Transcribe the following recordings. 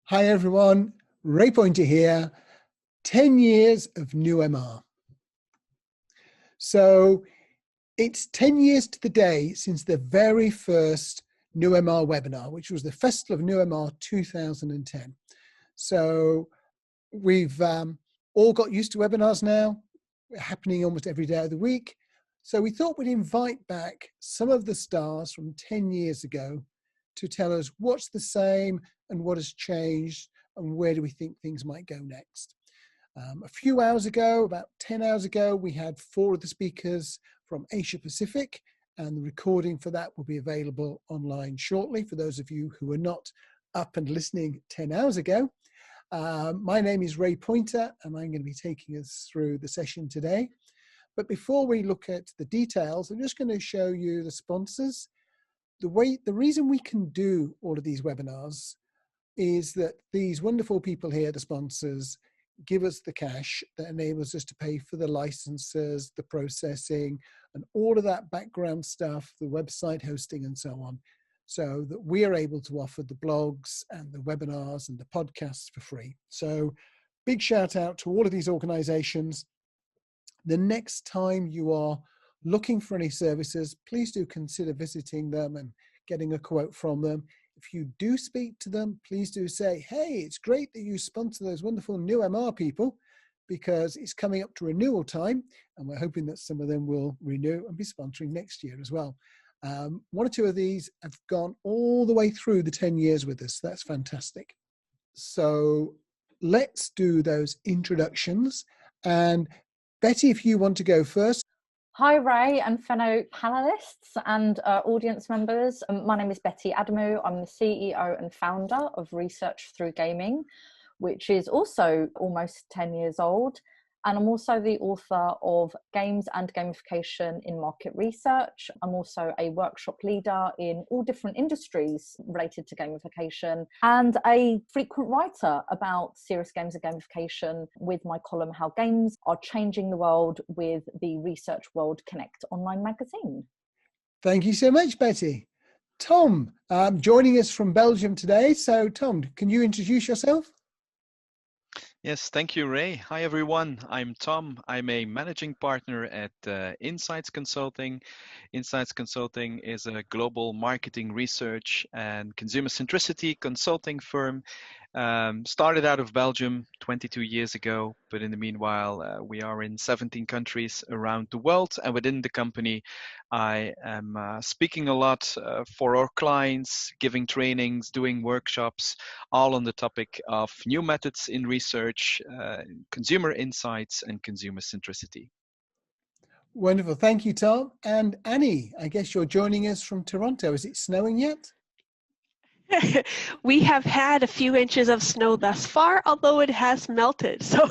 Hi everyone, Ray Pointer here. 10 years of NewMR. So it's 10 years to the day since the very first NewMR webinar, which was the Festival of NewMR 2010. So we've all got used to webinars now, happening almost every day of the week. So we thought we'd invite back some of the stars from 10 years ago to tell us what's the same and what has changed and where do we think things might go next. A few hours ago, about 10 hours ago, we had 4 of the speakers from Asia Pacific, and the recording for that will be available online shortly for those of you who are not up and listening 10 hours ago. My name is Ray Pointer, and I'm going to be taking us through the session today. But before we look at the details, I'm just going to show you the sponsors. The reason we can do all of these webinars is that these wonderful people here, the sponsors, give us the cash that enables us to pay for the licenses, the processing, and all of that background stuff, the website hosting and so on, so that we are able to offer the blogs and the webinars and the podcasts for free. So big shout out to all of these organizations. The next time you are looking for any services, please do consider visiting them and getting a quote from them. If you do speak to them, please do say, hey, it's great that you sponsor those wonderful NewMR people, because it's coming up to renewal time, and we're hoping that some of them will renew and be sponsoring next year as well. 1 or 2 of these have gone all the way through the 10 years with us. That's fantastic. So let's do those introductions. And Betty, if you want to go first. Hi Ray and fellow panelists and audience members. My name is Betty Adamou. I'm the CEO and founder of Research Through Gaming, which is also almost 10 years old. And I'm also the author of Games and Gamification in Market Research. I'm also a workshop leader in all different industries related to gamification, and a frequent writer about serious games and gamification with my column How Games Are Changing the World with the Research World Connect online magazine. Thank you so much, Betty. Tom, joining us from Belgium today. So Tom, can you introduce yourself? Yes, thank you, Ray. Hi, everyone. I'm Tom. I'm a managing partner at InSites Consulting. InSites Consulting is a global marketing research and consumer centricity consulting firm. Started out of Belgium 22 years ago, but in the meanwhile, we are in 17 countries around the world. And within the company, I am speaking a lot for our clients, giving trainings, doing workshops, all on the topic of new methods in research, consumer insights, and consumer centricity. Wonderful. Thank you, Tom. And Annie, I guess you're joining us from Toronto. Is it snowing yet? We have had a few inches of snow thus far, although it has melted. So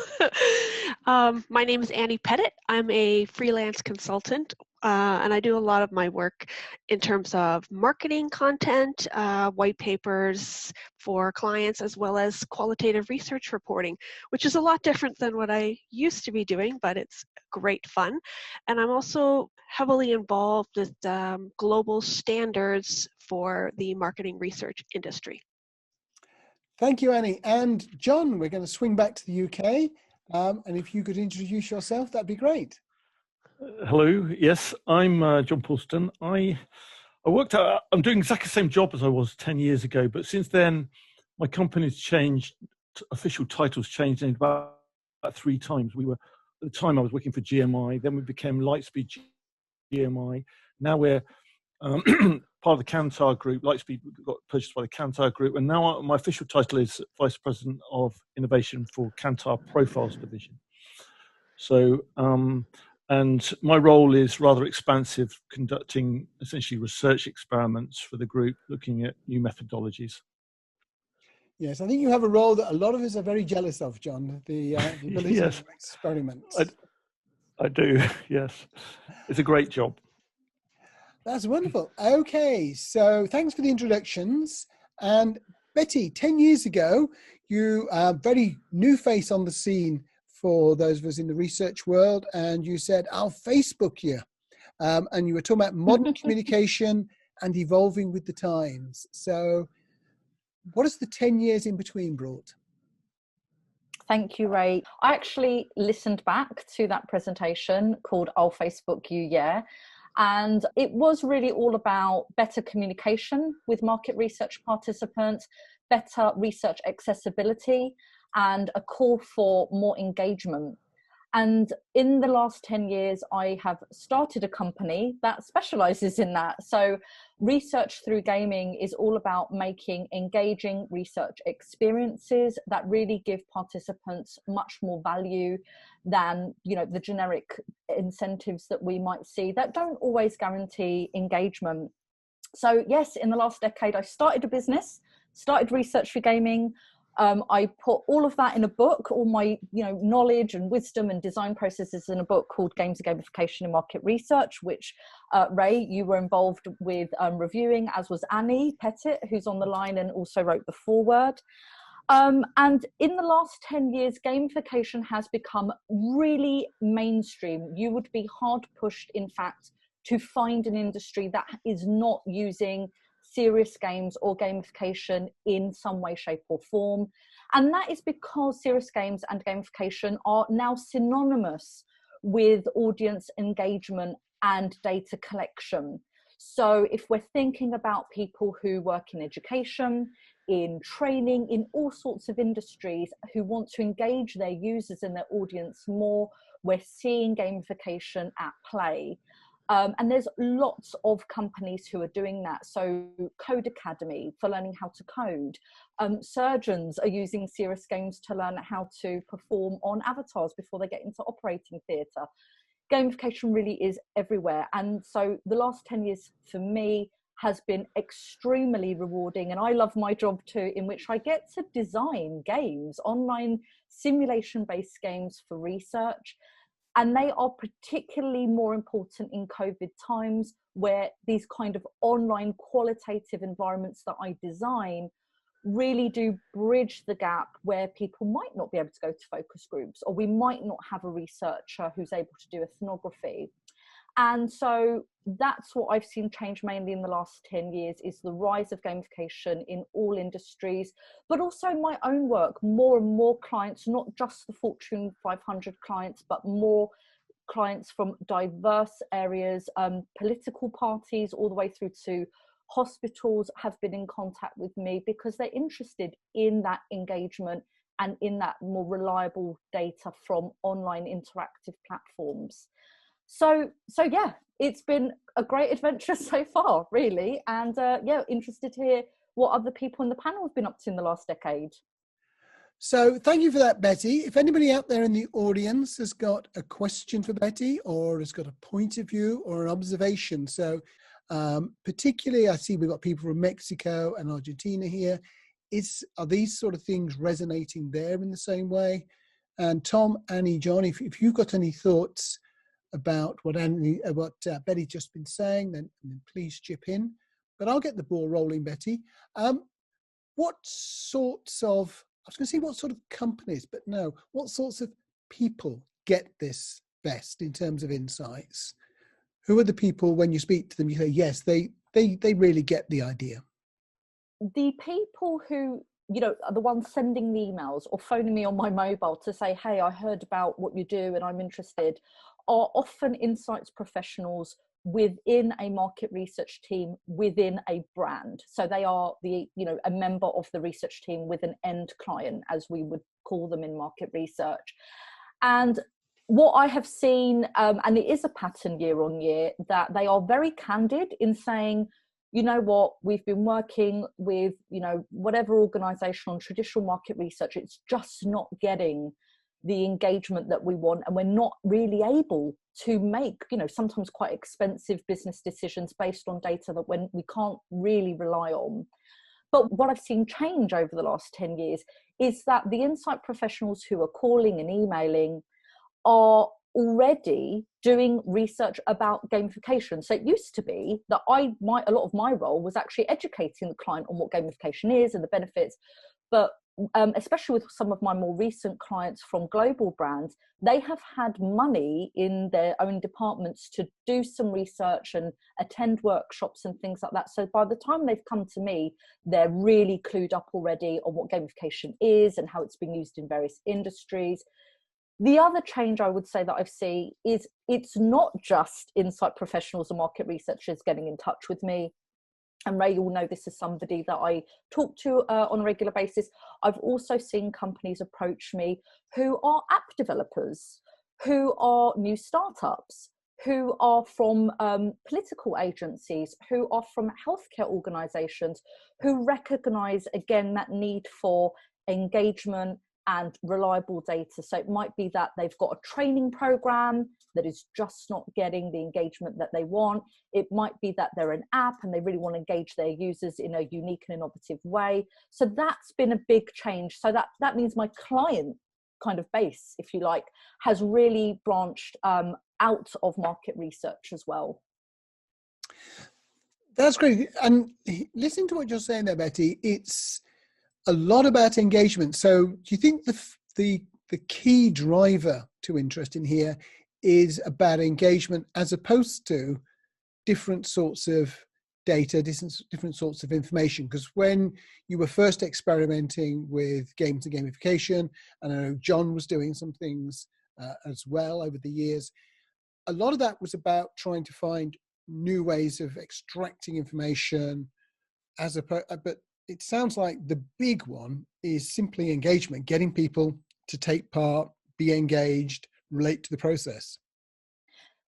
my name is Annie Pettit. I'm a freelance consultant, and I do a lot of my work in terms of marketing content, white papers for clients, as well as qualitative research reporting, which is a lot different than what I used to be doing, but it's great fun. And I'm also heavily involved with global standards for the marketing research industry. Thank you, Annie. And John, we're going to swing back to the UK. And if you could introduce yourself, that'd be great. Hello. Yes, I'm Jon Puleston. I'm doing exactly the same job as I was 10 years ago, but since then, my company's changed, official titles changed in about 3 times. At the time I was working for GMI, then we became Lightspeed GMI. Now we're part of the Kantar group. Lightspeed got purchased by the Kantar group, and now my official title is Vice President of Innovation for Kantar Profiles Division. So, and my role is rather expansive, conducting essentially research experiments for the group, looking at new methodologies. Yes, I think you have a role that a lot of us are very jealous of, John, the ability Yes. to experiment. I do, yes. It's a great job. That's wonderful. Okay, so thanks for the introductions. And Betty, 10 years ago, you are a very new face on the scene for those of us in the research world, and you said, I'll Facebook you. And you were talking about modern communication and evolving with the times. So what has the 10 years in between brought? Thank you, Ray. I actually listened back to that presentation called I'll Facebook You, Yeah. And it was really all about better communication with market research participants, better research accessibility, and a call for more engagement. And in the last 10 years, I have started a company that specializes in that. So Research Through Gaming is all about making engaging research experiences that really give participants much more value than, you know, the generic incentives that we might see that don't always guarantee engagement. So yes, in the last decade, I started a business, started Research Through Gaming. I put all of that in a book, all my knowledge and wisdom and design processes in a book called Games and Gamification in Market Research, which Ray, you were involved with reviewing, as was Annie Pettit, who's on the line and also wrote the foreword. And in the last 10 years, gamification has become really mainstream. You would be hard pushed, in fact, to find an industry that is not using serious games or gamification in some way, shape or form. And that is because serious games and gamification are now synonymous with audience engagement and data collection. So if we're thinking about people who work in education, in training, in all sorts of industries who want to engage their users and their audience more, we're seeing gamification at play. And there's lots of companies who are doing that. So Code Academy for learning how to code. Surgeons are using serious games to learn how to perform on avatars before they get into operating theatre. Gamification really is everywhere. And so the last 10 years for me has been extremely rewarding. And I love my job too, in which I get to design games, online simulation-based games for research. And they are particularly more important in COVID times, where these kind of online qualitative environments that I design really do bridge the gap where people might not be able to go to focus groups, or we might not have a researcher who's able to do ethnography. And so that's what I've seen change mainly in the last 10 years, is the rise of gamification in all industries, but also my own work. More and more clients, not just the Fortune 500 clients, but more clients from diverse areas, political parties, all the way through to hospitals have been in contact with me because they're interested in that engagement and in that more reliable data from online interactive platforms. So yeah, it's been a great adventure so far, really. And yeah, interested to hear what other people in the panel have been up to in the last decade. So thank you for that, Betty. If anybody out there in the audience has got a question for Betty, or has got a point of view or an observation. So particularly, I see we've got people from Mexico and Argentina here. Are these sort of things resonating there in the same way? And Tom, Annie, John, if you've got any thoughts about what Betty's just been saying, then please chip in. But I'll get the ball rolling, Betty. What sorts of companies, but no, what sorts of people get this best in terms of insights? Who are the people, when you speak to them, you say, yes, they really get the idea? The people who, are the ones sending the emails or phoning me on my mobile to say, hey, I heard about what you do and I'm interested, are often insights professionals within a market research team within a brand. So they are a member of the research team with an end client, as we would call them in market research. And what I have seen, and it is a pattern year on year, that they are very candid in saying, you know what, we've been working with, whatever organisation on traditional market research, it's just not getting the engagement that we want, and we're not really able to make, sometimes quite expensive business decisions based on data that we can't really rely on. But what I've seen change over the last 10 years is that the insight professionals who are calling and emailing are already doing research about gamification. So it used to be that a lot of my role was actually educating the client on what gamification is and the benefits. But especially with some of my more recent clients from global brands, they have had money in their own departments to do some research and attend workshops and things like that. So by the time they've come to me, they're really clued up already on what gamification is and how it's being used in various industries. The other change I would say that I've seen is it's not just insight professionals and market researchers getting in touch with me. And Ray, you'll know this is somebody that I talk to on a regular basis. I've also seen companies approach me who are app developers, who are new startups, who are from political agencies, who are from healthcare organisations, who recognise, again, that need for engagement and reliable data. So it might be that they've got a training program that is just not getting the engagement that they want. It might be that they're an app and they really want to engage their users in a unique and innovative way. So that's been a big change. So that means my client kind of base, if you like, has really branched out of market research as well. That's great. And listening to what you're saying there, Betty, it's a lot about engagement. So do you think the key driver to interest in here is about engagement as opposed to different sorts of data, different sorts of information? Because when you were first experimenting with games and gamification, and I know Jon was doing some things as well over the years, a lot of that was about trying to find new ways of extracting information but it sounds like the big one is simply engagement, getting people to take part, be engaged, relate to the process.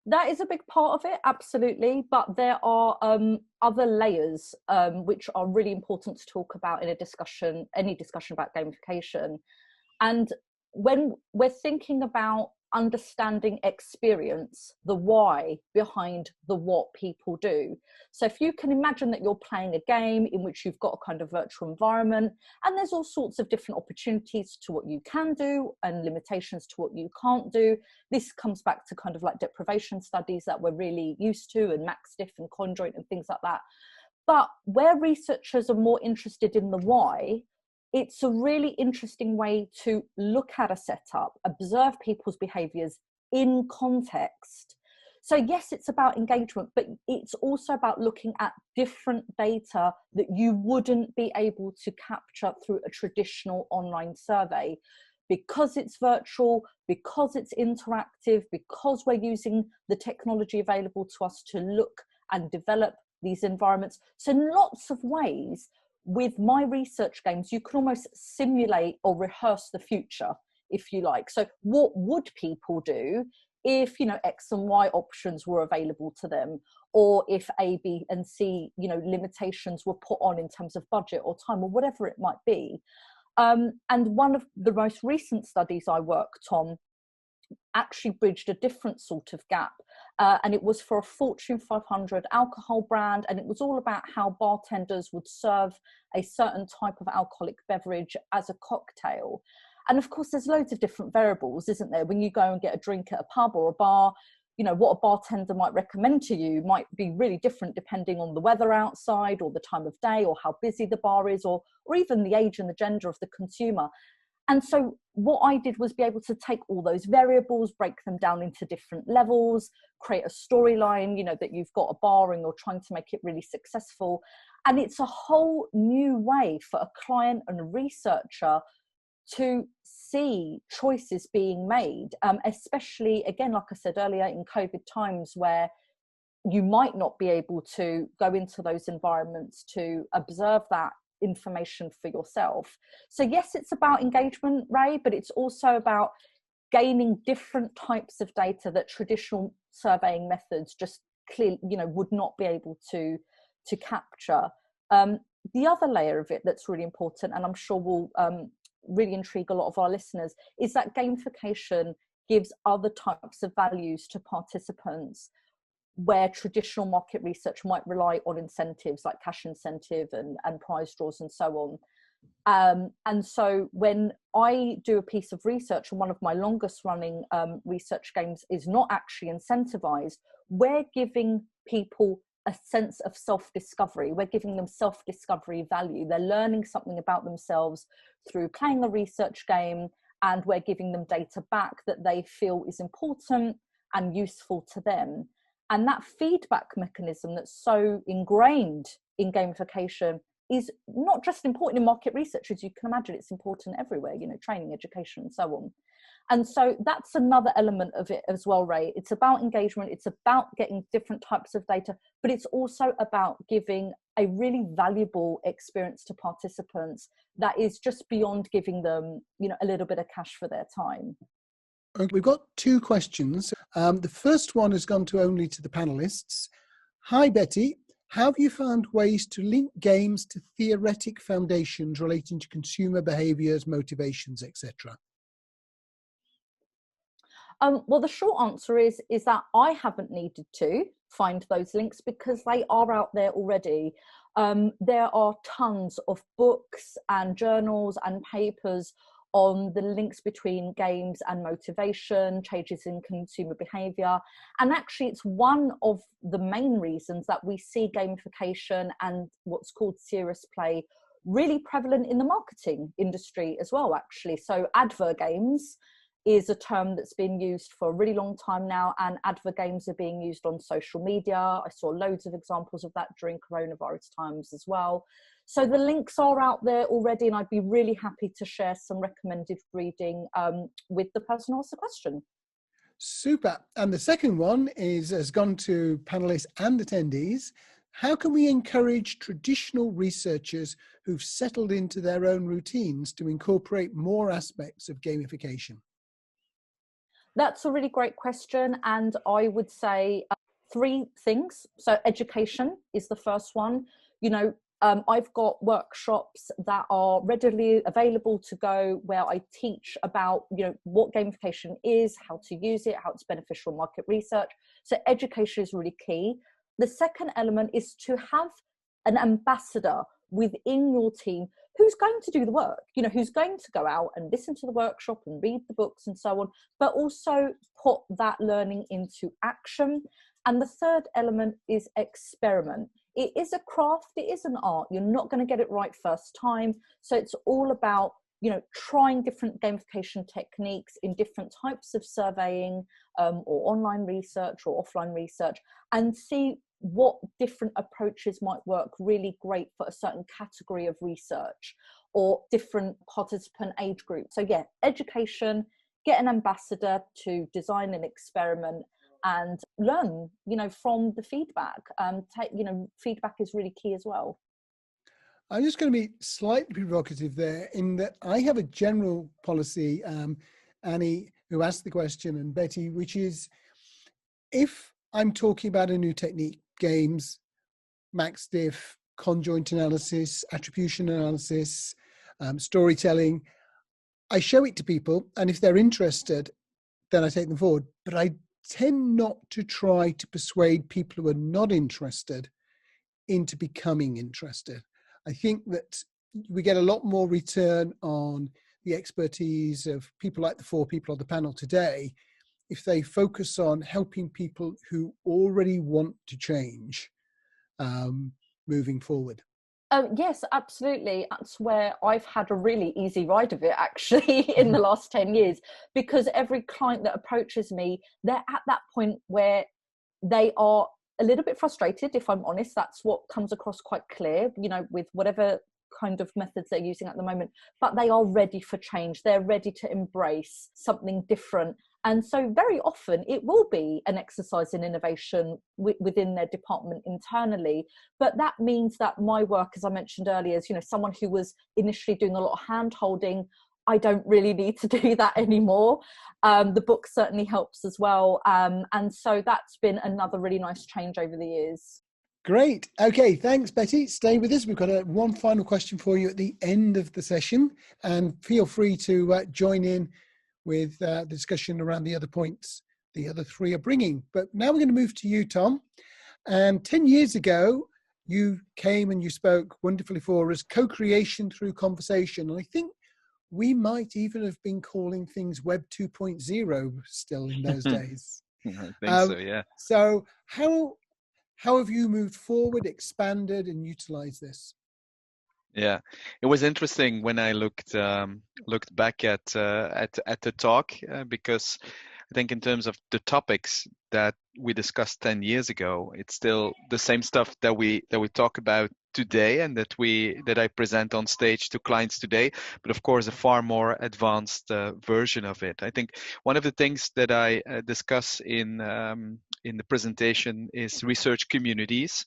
That is a big part of it, absolutely. But there are other layers which are really important to talk about in any discussion about gamification. And when we're thinking about understanding experience, the why behind the what people do. So if you can imagine that you're playing a game in which you've got a kind of virtual environment, and there's all sorts of different opportunities to what you can do and limitations to what you can't do. This comes back to kind of like deprivation studies that we're really used to, and max diff and conjoint and things like that. But where researchers are more interested in the why, it's a really interesting way to look at a setup, observe people's behaviours in context. So yes, it's about engagement, but it's also about looking at different data that you wouldn't be able to capture through a traditional online survey. Because it's virtual, because it's interactive, because we're using the technology available to us to look and develop these environments. So in lots of ways, with my research games, you can almost simulate or rehearse the future, if you like. So what would people do if, X and Y options were available to them, or if A, B, and C, limitations were put on in terms of budget or time or whatever it might be. And one of the most recent studies I worked on actually bridged a different sort of gap. And it was for a Fortune 500 alcohol brand. And it was all about how bartenders would serve a certain type of alcoholic beverage as a cocktail. And of course, there's loads of different variables, isn't there? When you go and get a drink at a pub or a bar, what a bartender might recommend to you might be really different depending on the weather outside or the time of day or how busy the bar is or even the age and the gender of the consumer. And so what I did was be able to take all those variables, break them down into different levels, create a storyline, that you've got a bar and you're trying to make it really successful. And it's a whole new way for a client and a researcher to see choices being made, especially, again, like I said earlier, in COVID times where you might not be able to go into those environments to observe that information for yourself. So yes, it's about engagement, Ray, but it's also about gaining different types of data that traditional surveying methods just clearly, would not be able to capture. The other layer of it that's really important, and I'm sure will really intrigue a lot of our listeners, is that gamification gives other types of values to participants where traditional market research might rely on incentives like cash incentive and prize draws and so on. And so when I do a piece of research, and one of my longest running research games is not actually incentivized, we're giving people a sense of self-discovery. We're giving them self-discovery value. They're learning something about themselves through playing a research game, and we're giving them data back that they feel is important and useful to them. And that feedback mechanism that's so ingrained in gamification is not just important in market research, as you can imagine, it's important everywhere, you know, training, education, and so on. And so that's another element of it as well, Ray. It's about engagement, it's about getting different types of data, but it's also about giving a really valuable experience to participants that is just beyond giving them, you know, a little bit of cash for their time. Okay, we've got two questions. The first one has gone to only to the panelists. Hi, Betty. How have you found ways to link games to theoretic foundations relating to consumer behaviours, motivations, etc.? Well, the short answer is that I haven't needed to find those links because they are out there already. There are tons of books and journals and papers on the links between games and motivation, changes in consumer behaviour. And actually, it's one of the main reasons that we see gamification and what's called serious play really prevalent in the marketing industry as well, actually. So advert games is a term that's been used for a really long time now, and advert games are being used on social media. I saw loads of examples of that during coronavirus times as well. So the links are out there already, and I'd be really happy to share some recommended reading with the person who asked the question. Super. And the second one has gone to panelists and attendees. How can we encourage traditional researchers who've settled into their own routines to incorporate more aspects of gamification? That's a really great question, and I would say three things. So education is the first one. You know, I've got workshops that are readily available to go where I teach about, you know, what gamification is, how to use it, how it's beneficial in market research. So education is really key. The second element is to have an ambassador within your team who's going to do the work, you know, who's going to go out and listen to the workshop and read the books and so on, but also put that learning into action. And the third element is experiment. It is a craft, it is an art. You're not going to get it right first time. So it's all about, you know, trying different gamification techniques in different types of surveying or online research or offline research, and see what different approaches might work really great for a certain category of research or different participant age groups. So yeah, education, get an ambassador to design an experiment and learn, you know, from the feedback. You know, feedback is really key as well. I'm just going to be slightly provocative there in that I have a general policy, Annie, who asked the question, and Betty, which is, if I'm talking about a new technique, games, max diff, conjoint analysis, attribution analysis, storytelling, I show it to people, and if they're interested, then I take them forward. But I tend not to try to persuade people who are not interested into becoming interested. I think that we get a lot more return on the expertise of people like the four people on the panel today if they focus on helping people who already want to change moving forward. Yes, absolutely. That's where I've had a really easy ride of it, actually, in the last 10 years, because every client that approaches me, they're at that point where they are a little bit frustrated, if I'm honest. That's what comes across quite clear, you know, with whatever kind of methods they're using at the moment, but they are ready for change. They're ready to embrace something different. And so very often it will be an exercise in innovation within their department internally. But that means that my work, as I mentioned earlier, is, you know, someone who was initially doing a lot of hand holding, I don't really need to do that anymore. The book certainly helps as well. And so that's been another really nice change over the years. Great. Okay, thanks, Betty. Stay with us. We've got one final question for you at the end of the session, and feel free to join in with the discussion around the other points the other three are bringing. But now we're going to move to you, Tom. And 10 years ago, you came and you spoke wonderfully for us, co-creation through conversation. And I think we might even have been calling things Web 2.0 still in those days. I think so, yeah. So how How have you moved forward, expanded, and utilized this? Yeah, it was interesting when I looked back at the talk because I think in terms of the topics that we discussed 10 years ago, it's still the same stuff that we talk about today and that I present on stage to clients today, but of course a far more advanced version of it. I think one of the things that I discuss in the presentation is research communities.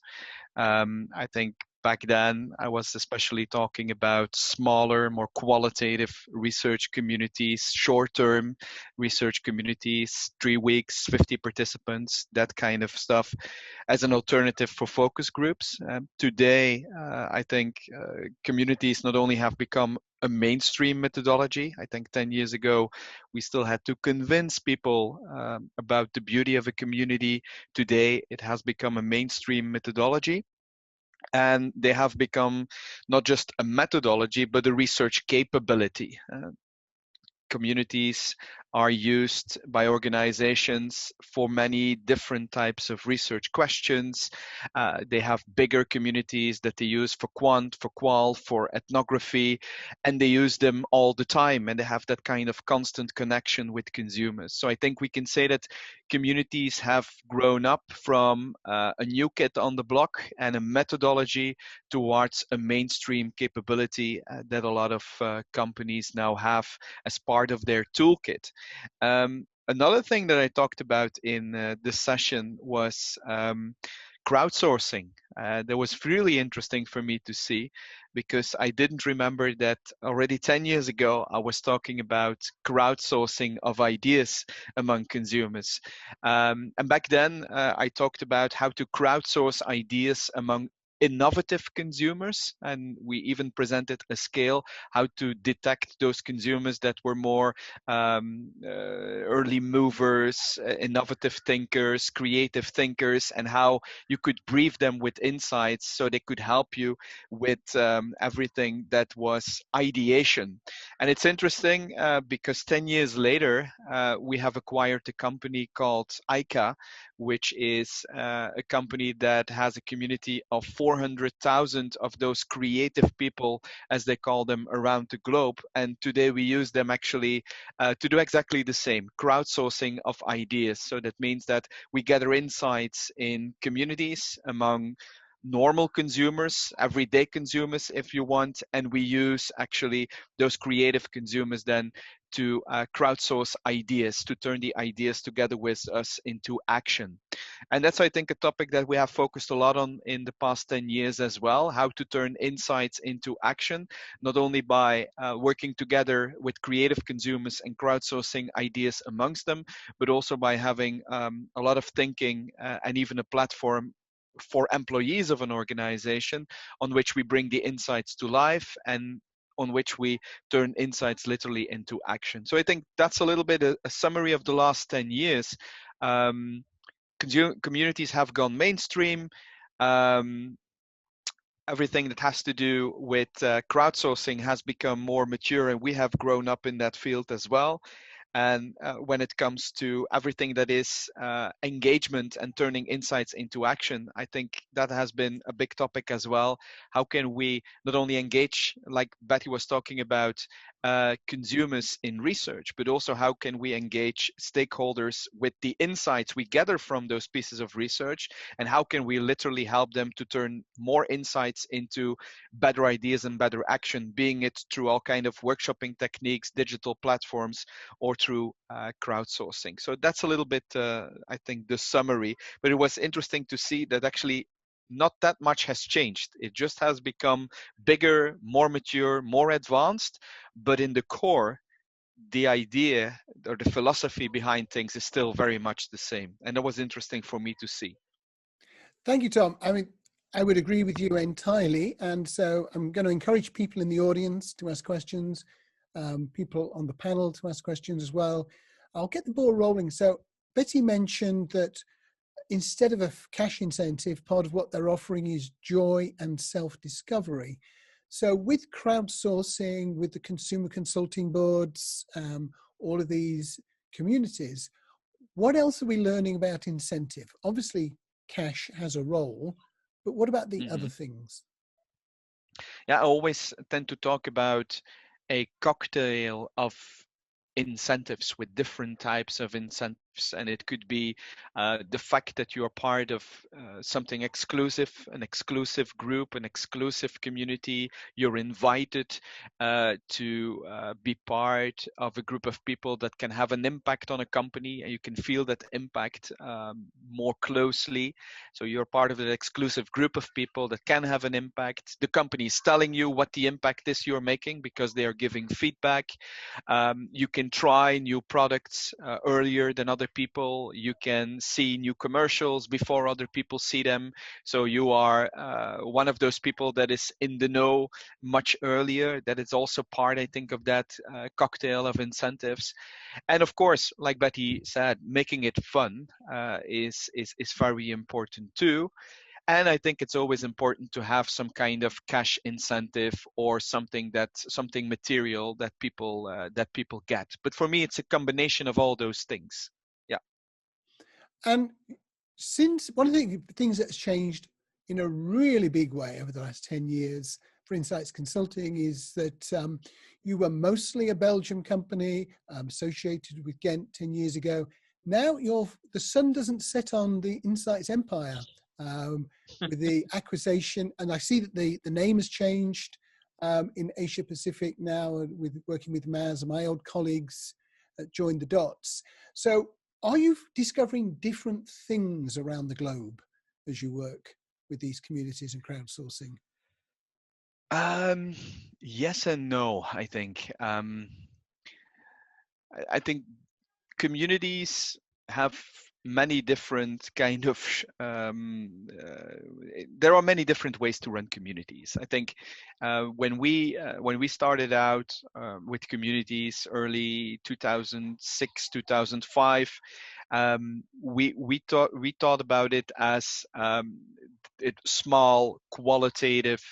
I think back then I was especially talking about smaller, more qualitative research communities, short-term research communities, 3 weeks, 50 participants, that kind of stuff as an alternative for focus groups. Today, I think communities not only have become a mainstream methodology. I think 10 years ago, we still had to convince people about the beauty of a community. Today, it has become a mainstream methodology. And they have become not just a methodology, but a research capability. Communities are used by organizations for many different types of research questions. They have bigger communities that they use for quant, for qual, for ethnography, and they use them all the time, and they have that kind of constant connection with consumers. So I think we can say that communities have grown up from a new kid on the block and a methodology towards a mainstream capability that a lot of companies now have as part of their toolkit. Another thing that I talked about in this session was crowdsourcing. That was really interesting for me to see, because I didn't remember that already 10 years ago I was talking about crowdsourcing of ideas among consumers. And back then I talked about how to crowdsource ideas among innovative consumers, and we even presented a scale how to detect those consumers that were more early movers, innovative thinkers, creative thinkers, and how you could brief them with insights so they could help you with everything that was ideation. And it's interesting because 10 years later we have acquired a company called ICA, which is a company that has a community of 400,000 of those creative people, as they call them, around the globe. And today we use them actually to do exactly the same, crowdsourcing of ideas. So that means that we gather insights in communities among normal consumers, everyday consumers, if you want, and we use actually those creative consumers then to crowdsource ideas, to turn the ideas together with us into action. And that's, I think, a topic that we have focused a lot on in the past 10 years as well, how to turn insights into action, not only by working together with creative consumers and crowdsourcing ideas amongst them, but also by having a lot of thinking and even a platform for employees of an organization on which we bring the insights to life and on which we turn insights literally into action. So I think that's a little bit a summary of the last 10 years. Communities have gone mainstream. Everything that has to do with crowdsourcing has become more mature, and we have grown up in that field as well. And when it comes to everything that is engagement and turning insights into action, I think that has been a big topic as well. How can we not only engage, like Betty was talking about, consumers in research, but also how can we engage stakeholders with the insights we gather from those pieces of research, and how can we literally help them to turn more insights into better ideas and better action, being it through all kind of workshopping techniques, digital platforms, or through crowdsourcing. So that's a little bit, I think, the summary. But it was interesting to see that actually not that much has changed. It just has become bigger, more mature, more advanced. But in the core, the idea or the philosophy behind things is still very much the same. And that was interesting for me to see. Thank you, Tom. I mean, I would agree with you entirely. And so I'm going to encourage people in the audience to ask questions, people on the panel to ask questions as well. I'll get the ball rolling. So Betty mentioned that instead of a cash incentive, part of what they're offering is joy and self-discovery. So with crowdsourcing, with the consumer consulting boards, all of these communities, what else are we learning about incentive? Obviously, cash has a role, but what about the other Mhm. things? Yeah, I always tend to talk about a cocktail of incentives with different types of incentives, and it could be the fact that you are part of something exclusive, an exclusive group, an exclusive community. You're invited to be part of a group of people that can have an impact on a company, and you can feel that impact more closely. So you're part of an exclusive group of people that can have an impact. The company is telling you what the impact is you're making because they are giving feedback. You can try new products earlier than other people. You can see new commercials before other people see them. So you are one of those people that is in the know much earlier. That is also part, I think, of that cocktail of incentives. And of course, like Betty said, making it fun is very important too. And I think it's always important to have some kind of cash incentive or something material that people get. But for me, it's a combination of all those things. Yeah. And since one of the things that's changed in a really big way over the last 10 years for InSites Consulting is that you were mostly a Belgian company associated with Ghent 10 years ago. Now the sun doesn't set on the InSites empire with the acquisition, and I see that the name has changed in Asia Pacific now with working with Maz, and my old colleagues joined the dots. So are you discovering different things around the globe as you work with these communities and crowdsourcing? Yes and no, I think. I think communities have many different kind of there are many different ways to run communities. I think when we started out with communities early 2006 2005, we thought about it as small qualitative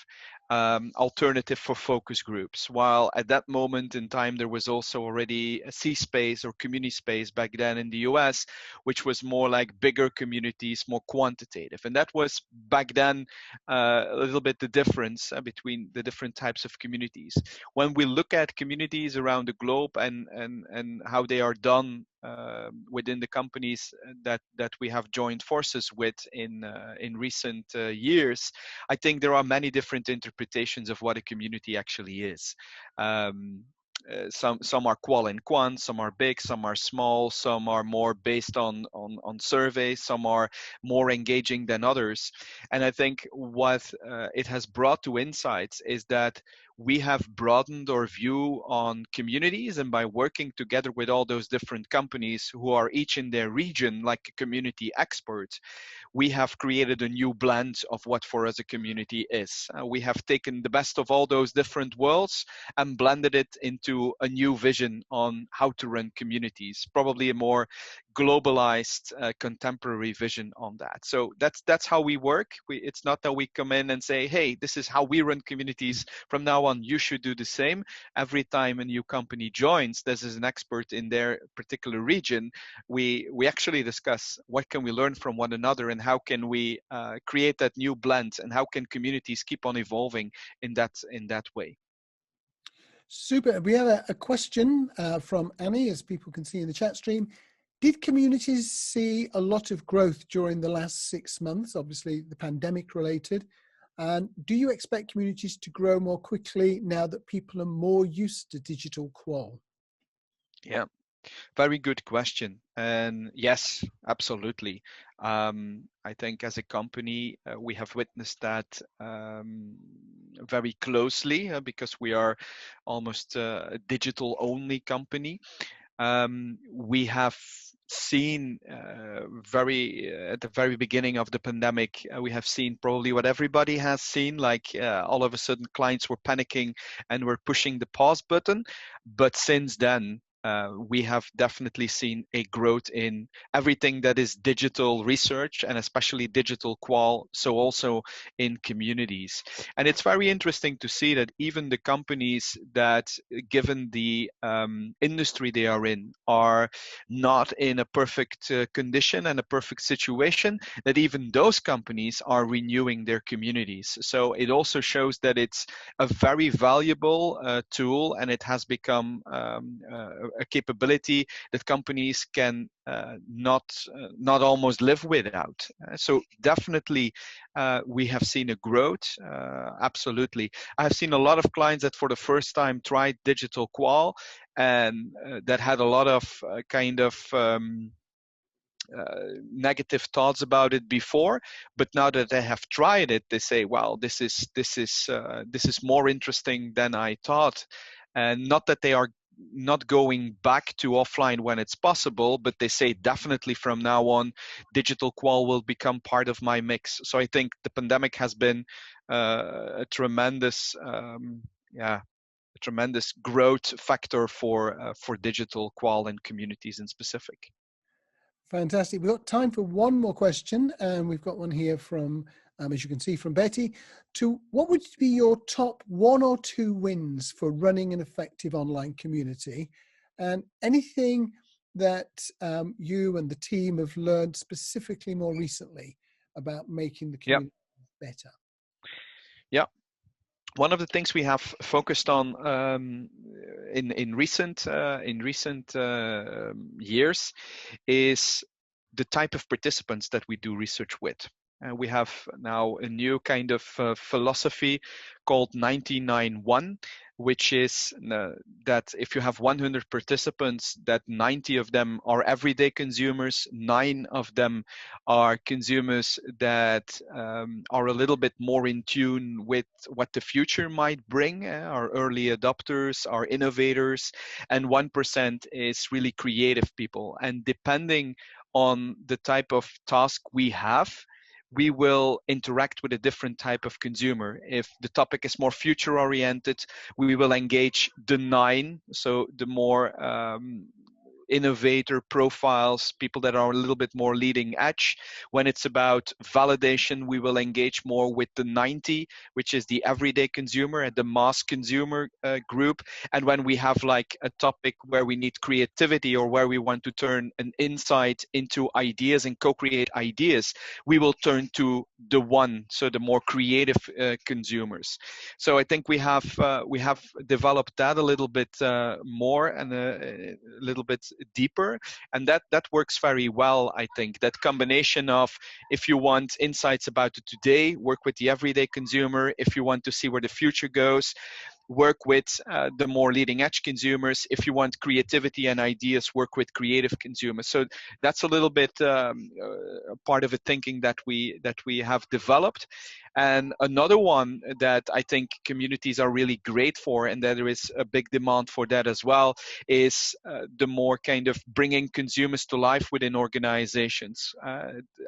alternative for focus groups, while at that moment in time there was also already a C space or community space back then in the US, which was more like bigger communities, more quantitative. And that was back then a little bit the difference between the different types of communities. When we look at communities around the globe and how they are done within the companies that we have joined forces with in recent years, I think there are many different interpretations of what a community actually is. Some are qual and quant, some are big, some are small, some are more based on surveys, some are more engaging than others. And I think what it has brought to InSites is that we have broadened our view on communities, and by working together with all those different companies who are each in their region like a community expert, we have created a new blend of what for us a community is. We have taken the best of all those different worlds and blended it into a new vision on how to run communities, probably a more globalized contemporary vision on that. So that's how we work. It's not that we come in and say, hey, this is how we run communities from now on, you should do the same. Every time a new company joins, this is an expert in their particular region, we actually discuss what can we learn from one another and how can we create that new blend, and how can communities keep on evolving in that way. Super. We have a question from Annie, as people can see in the chat stream. Did communities see a lot of growth during the last 6 months, obviously the pandemic related? And do you expect communities to grow more quickly now that people are more used to digital qual? Yeah, very good question. And yes, absolutely. I think as a company, we have witnessed that very closely because we are almost a digital only company. We have seen at the very beginning of the pandemic, we have seen probably what everybody has seen, like all of a sudden clients were panicking and were pushing the pause button. But since then, we have definitely seen a growth in everything that is digital research and especially digital qual, so also in communities. And it's very interesting to see that even the companies that, given the industry they are in, are not in a perfect condition and a perfect situation, that even those companies are renewing their communities. So it also shows that it's a very valuable tool, and it has become a capability that companies can not almost live without. So definitely we have seen a growth, absolutely. I have seen a lot of clients that for the first time tried digital qual, and that had a lot of negative thoughts about it before, but now that they have tried it, they say, "Wow, this is more interesting than I thought." And not that they are not going back to offline when it's possible, but they say definitely from now on, digital qual will become part of my mix. So I think the pandemic has been a tremendous, a tremendous growth factor for digital qual and communities in specific. Fantastic. We've got time for one more question, and we've got one here from, as you can see, from Betty. What would be your top 1 or 2 wins for running an effective online community, and anything that you and the team have learned specifically more recently about making the community better? Yeah. One of the things we have focused on in recent years is the type of participants that we do research with. We have now a new kind of philosophy called 99-1, which is that if you have 100 participants, that 90 of them are everyday consumers, 9 of them are consumers that are a little bit more in tune with what the future might bring, our early adopters, our innovators, and 1% is really creative people. And depending on the type of task we have, we will interact with a different type of consumer. If the topic is more future oriented, we will engage the 9, so the more innovator profiles, people that are a little bit more leading edge. When it's about validation, we will engage more with the 90, which is the everyday consumer and the mass consumer group. And when we have like a topic where we need creativity or where we want to turn an insight into ideas and co-create ideas, we will turn to the 1, so the more creative consumers. So I think we have developed that a little bit more and a little bit deeper, and that works very well. I think that combination of, if you want insights about it today, work with the everyday consumer. If you want to see where the future goes, work with the more leading edge consumers. If you want creativity and ideas, work with creative consumers. So that's a little bit part of the thinking that we have developed. And another one that I think communities are really great for, and that there is a big demand for that as well, is the more kind of bringing consumers to life within organizations.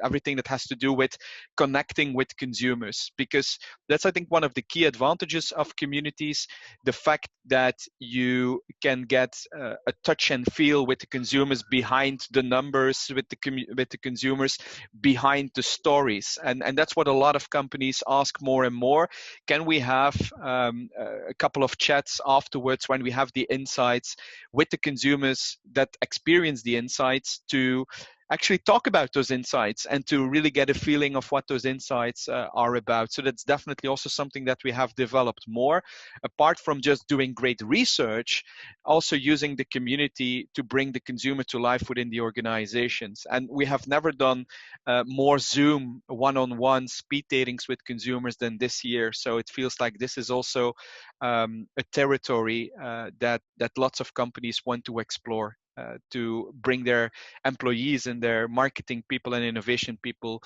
Everything that has to do with connecting with consumers, because that's, I think, one of the key advantages of communities, the fact that you can get a touch and feel with the consumers behind the numbers, with the consumers behind the stories. And that's what a lot of companies ask more and more. Can we have a couple of chats afterwards when we have the insights with the consumers that experience the insights, to actually talk about those insights and to really get a feeling of what those insights are about. So that's definitely also something that we have developed more, apart from just doing great research, also using the community to bring the consumer to life within the organizations. And we have never done more Zoom one-on-one speed datings with consumers than this year. So it feels like this is also a territory that lots of companies want to explore. To bring their employees and their marketing people and innovation people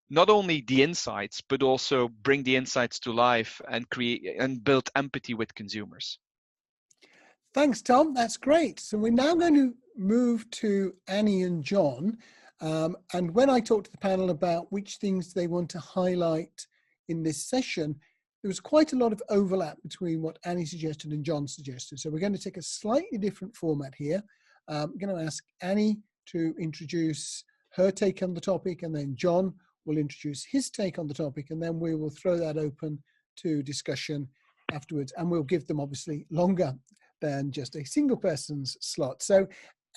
not only the insights, but also bring the insights to life and create and build empathy with consumers. Thanks, Tom. That's great. So we're now going to move to Annie and Jon. And when I talk to the panel about which things they want to highlight in this session, there was quite a lot of overlap between what Annie suggested and Jon suggested. So we're going to take a slightly different format here. I'm going to ask Annie to introduce her take on the topic, and then Jon will introduce his take on the topic, and then we will throw that open to discussion afterwards, and we'll give them obviously longer than just a single person's slot. So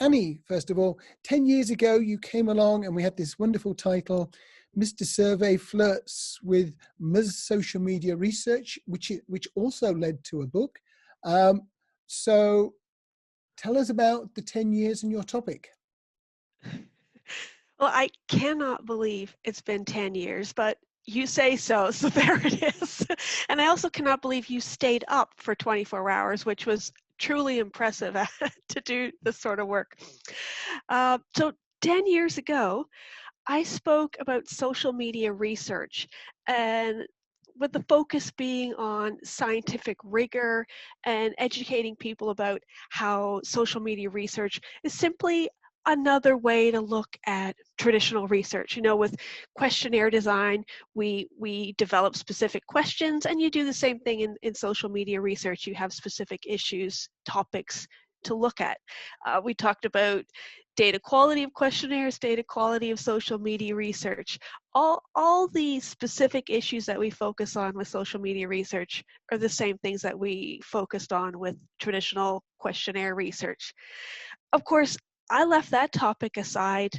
Annie, first of all, 10 years ago you came along and we had this wonderful title, Mr. Survey Flirts with Ms. Social Media Research, which also led to a book. So tell us about the 10 years and your topic. Well, I cannot believe it's been 10 years, but you say so, so there it is. And I also cannot believe you stayed up for 24 hours, which was truly impressive to do this sort of work. So 10 years ago, I spoke about social media research, and with the focus being on scientific rigor and educating people about how social media research is simply another way to look at traditional research. You know, with questionnaire design, we develop specific questions, and you do the same thing in social media research. You have specific issues, topics to look at. We talked about data quality of questionnaires, data quality of social media research. All the specific issues that we focus on with social media research are the same things that we focused on with traditional questionnaire research. Of course, I left that topic aside,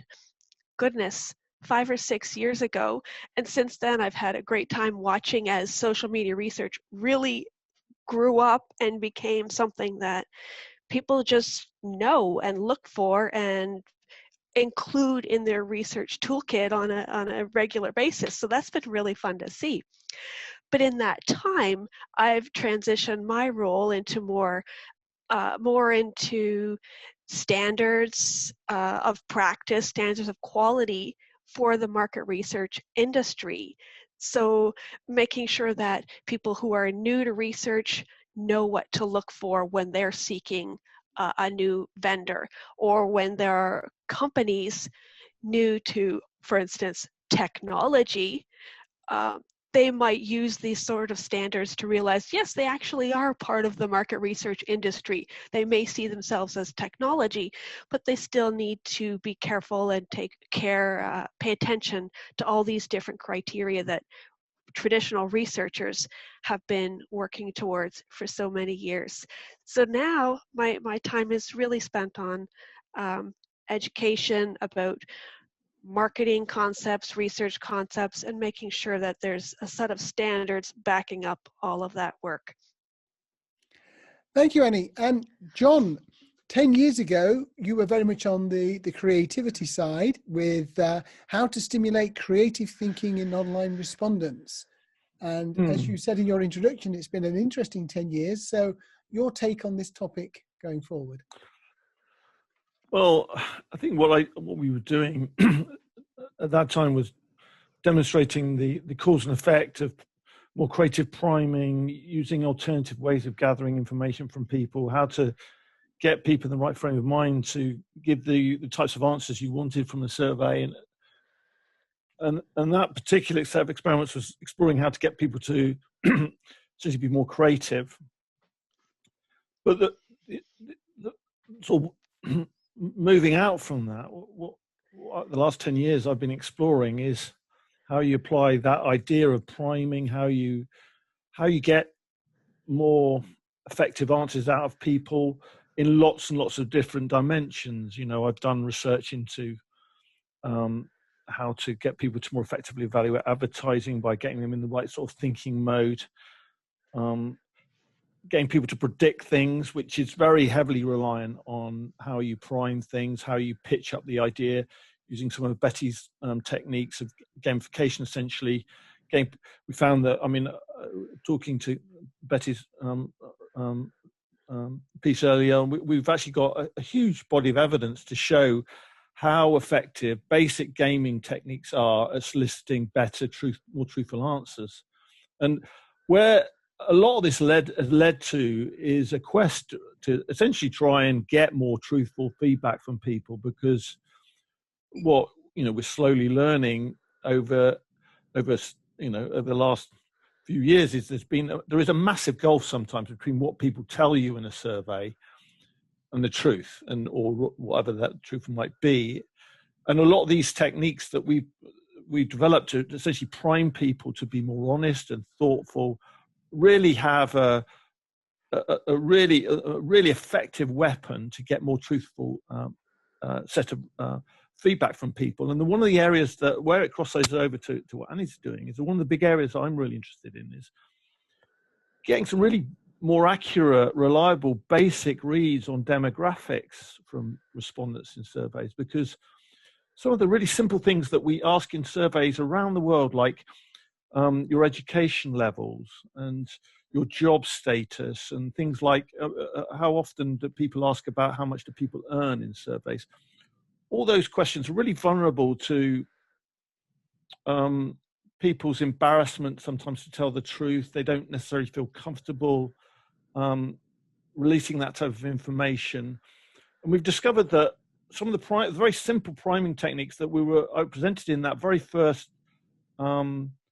goodness, 5 or 6 years ago. And since then, I've had a great time watching as social media research really grew up and became something that people just know and look for and include in their research toolkit on a regular basis. So that's been really fun to see. But in that time, I've transitioned my role into more into standards of practice, standards of quality for the market research industry. So making sure that people who are new to research know what to look for when they're seeking a new vendor, or when there are companies new to, for instance, technology, they might use these sort of standards to realize, yes, they actually are part of the market research industry. They may see themselves as technology, but they still need to be careful and take care, pay attention to all these different criteria that traditional researchers have been working towards for so many years. So now my time is really spent on education about marketing concepts, research concepts, and making sure that there's a set of standards backing up all of that work. Thank you, Annie. And Jon, 10 years ago, you were very much on the creativity side with how to stimulate creative thinking in online respondents. And as you said in your introduction, it's been an interesting 10 years. So your take on this topic going forward? Well, I think what we were doing at that time was demonstrating the cause and effect of more creative priming, using alternative ways of gathering information from people, how to get people in the right frame of mind to give the types of answers you wanted from the survey. And that particular set of experiments was exploring how to get people to essentially be more creative. But the sort of moving out from that, what the last 10 years I've been exploring is how you apply that idea of priming, how you get more effective answers out of people in lots and lots of different dimensions. You know, I've done research into how to get people to more effectively evaluate advertising by getting them in the right sort of thinking mode, getting people to predict things, which is very heavily reliant on how you prime things, how you pitch up the idea, using some of Betty's techniques of gamification, essentially. We found that, I mean, talking to Betty's piece earlier, we've actually got a huge body of evidence to show how effective basic gaming techniques are at soliciting better, more truthful answers. And where a lot of this has led to is a quest to essentially try and get more truthful feedback from people, because what we're slowly learning over the last few years is there is a massive gulf sometimes between what people tell you in a survey and the truth, or whatever that truth might be. And a lot of these techniques that we developed to essentially prime people to be more honest and thoughtful really have a really effective weapon to get more truthful set of feedback from people. And one of the areas where it crosses over to what Annie's doing is one of the big areas I'm really interested in is getting some really more accurate, reliable, basic reads on demographics from respondents in surveys, because some of the really simple things that we ask in surveys around the world, like your education levels and your job status and things like how often do people ask about how much do people earn in surveys, all those questions are really vulnerable to people's embarrassment sometimes to tell the truth. They don't necessarily feel comfortable releasing that type of information. And we've discovered that some of the very simple priming techniques that I presented in that very first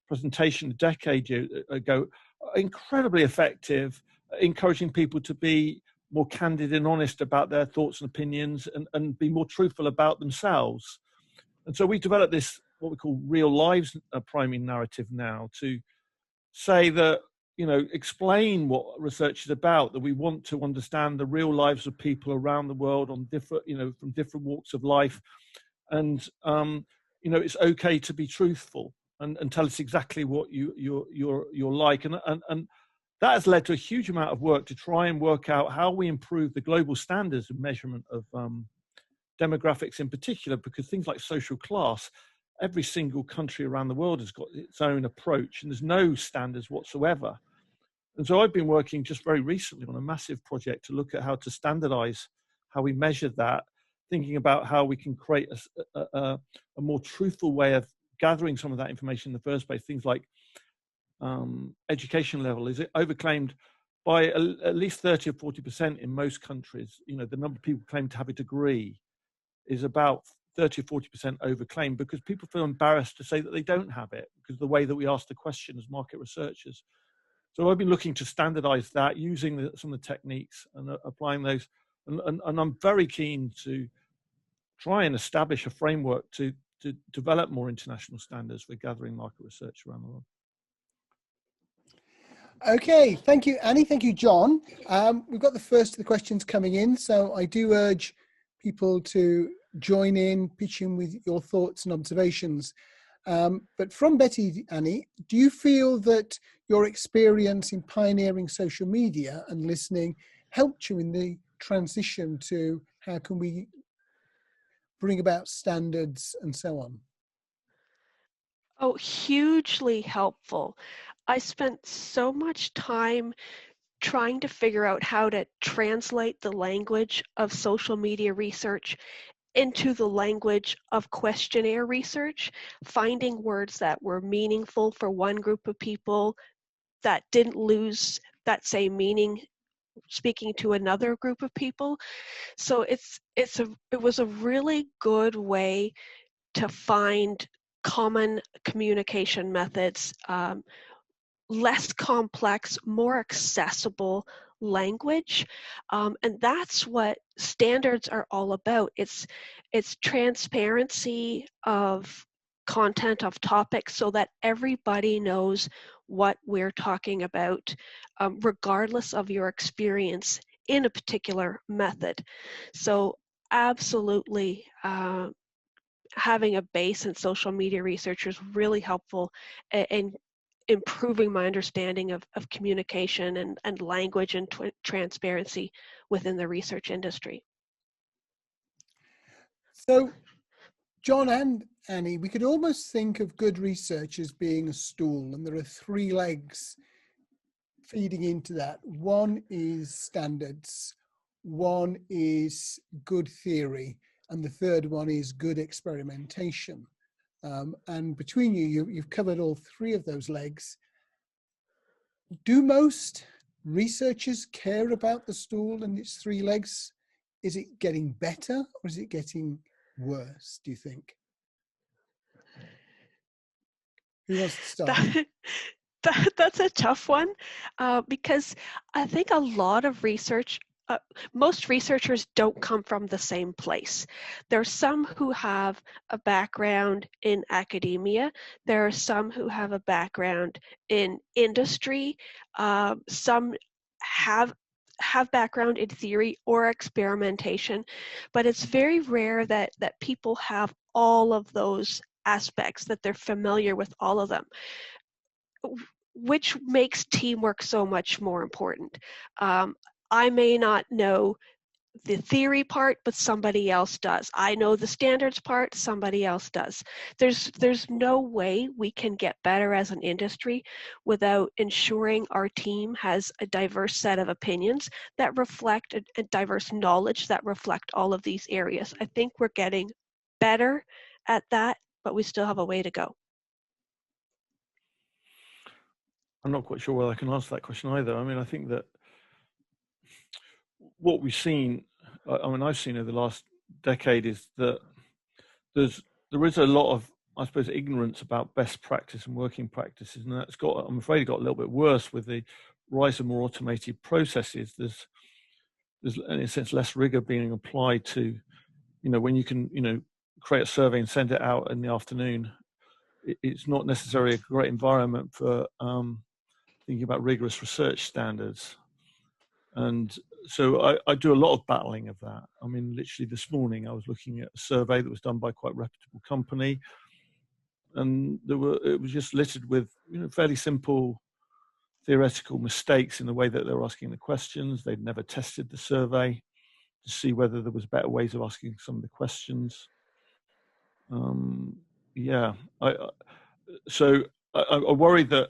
presentation a decade ago are incredibly effective, encouraging people to be more candid and honest about their thoughts and opinions and be more truthful about themselves. And so we developed this, what we call real lives priming narrative now, to say that, explain what research is about, that we want to understand the real lives of people around the world on different, from different walks of life. And, it's okay to be truthful and tell us exactly what you're like. And that has led to a huge amount of work to try and work out how we improve the global standards of measurement of demographics in particular, because things like social class, every single country around the world has got its own approach and there's no standards whatsoever. And so I've been working just very recently on a massive project to look at how to standardize how we measure that, thinking about how we can create a more truthful way of gathering some of that information in the first place. Things like education level, is it overclaimed by at least 30 or 40% in most countries? The number of people claim to have a degree is about 30 or 40% overclaimed because people feel embarrassed to say that they don't have it because of the way that we ask the question as market researchers. So I've been looking to standardize that using some of the techniques and applying those. And I'm very keen to try and establish a framework to develop more international standards for gathering market research around the world. Okay, thank you, Annie. Thank you, John. We've got the first of the questions coming in, so I do urge people to join in, pitch in with your thoughts and observations. But from Betty, Annie, do you feel that your experience in pioneering social media and listening helped you in the transition to how can we bring about standards and so on? Oh, hugely helpful. I spent so much time trying to figure out how to translate the language of social media research into the language of questionnaire research, finding words that were meaningful for one group of people that didn't lose that same meaning speaking to another group of people. So it was a really good way to find common communication methods, less complex, more accessible language, and that's what standards are all about. It's transparency of content, of topics, so that everybody knows what we're talking about, regardless of your experience in a particular method. So absolutely, having a base in social media research is really helpful in improving my understanding of communication and language and transparency within the research industry. So, John and Annie, we could almost think of good research as being a stool, and there are three legs feeding into that. One is standards, one is good theory, and the third one is good experimentation. And between you've covered all three of those legs. Do most researchers care about the stool and its three legs? Is it getting better or is it getting worse, do you think? Who wants to start? That's a tough one because I think a lot of research, most researchers don't come from the same place. There are some who have a background in academia. There are some who have a background in industry. Some have background in theory or experimentation, but it's very rare that people have all of those aspects, that they're familiar with all of them, which makes teamwork so much more important. I may not know the theory part, but somebody else does. I know the standards part, somebody else does. There's no way we can get better as an industry without ensuring our team has a diverse set of opinions that reflect a diverse knowledge that reflect all of these areas. I think we're getting better at that, but we still have a way to go. I'm not quite sure whether I can answer that question either. I mean, I think that what we've seen, I've seen over the last decade is that there is a lot of, I suppose, ignorance about best practice and working practices, and that's got, I'm afraid, it got a little bit worse with the rise of more automated processes. There's in a sense less rigor being applied to, when you can, create a survey and send it out in the afternoon. It's not necessarily a great environment for thinking about rigorous research standards. And so I do a lot of battling of that. I mean, literally this morning I was looking at a survey that was done by quite a reputable company, and it was just littered with fairly simple theoretical mistakes in the way that they were asking the questions. They'd never tested the survey to see whether there was better ways of asking some of the questions. So I worry that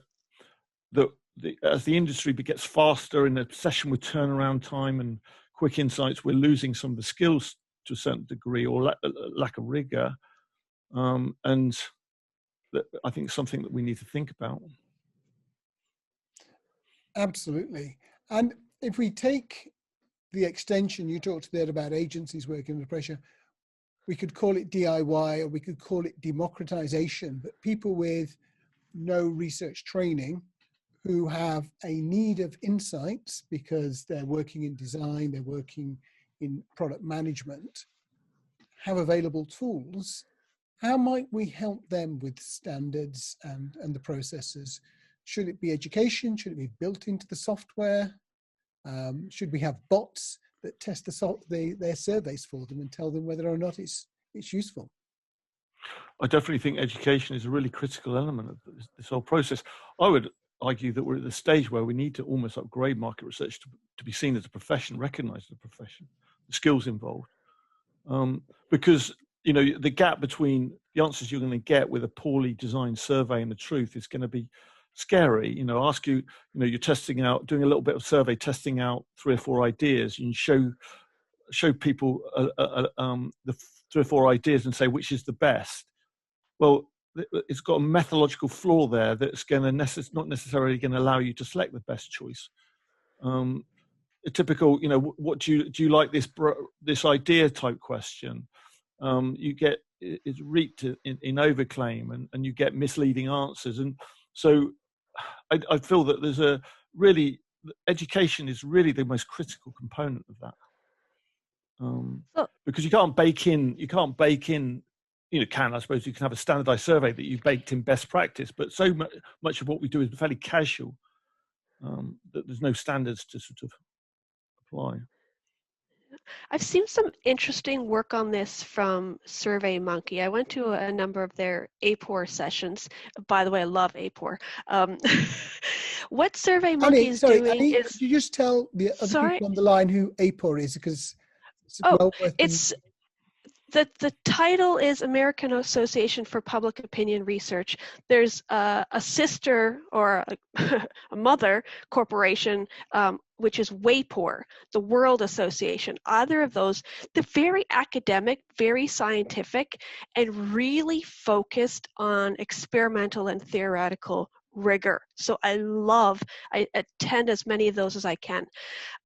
as the industry gets faster in obsession with turnaround time and quick insights, we're losing some of the skills to a certain degree, or lack of rigor. And I think it's something that we need to think about. Absolutely. And if we take the extension, you talked there about agencies working under pressure, we could call it DIY, or we could call it democratization, but people with no research training who have a need of insights because they're working in design, they're working in product management, have available tools. How might we help them with standards and the processes? Should it be education? Should it be built into the software? Should we have bots that test their surveys for them and tell them whether or not it's useful? I definitely think education is a really critical element of this whole process. I would argue that we're at the stage where we need to almost upgrade market research to be seen as a profession, recognized as a profession, the skills involved. Because the gap between the answers you're going to get with a poorly designed survey and the truth is going to be scary. Ask you, you're testing out, doing a little bit of survey, testing out 3 or 4 ideas, and show people the 3 or 4 ideas and say which is the best. Well, it's got a methodological flaw there that's going to not necessarily going to allow you to select the best choice. A typical, what do you like this idea type question? You get it's reaped in overclaim, and you get misleading answers. And so I feel that there's education is really the most critical component of that. Because you can't bake in, I suppose you can have a standardized survey that you've baked in best practice, but so much of what we do is fairly casual, that there's no standards to sort of apply. I've seen some interesting work on this from SurveyMonkey. I went to a number of their APOR sessions. By the way, I love APOR. What SurveyMonkey is doing is... Could you just tell the other people on the line who APOR is? Because the title is American Association for Public Opinion Research. There's a sister or a mother corporation, which is WAPOR, the World Association. Either of those, they're very academic, very scientific, and really focused on experimental and theoretical rigor. So I attend as many of those as I can.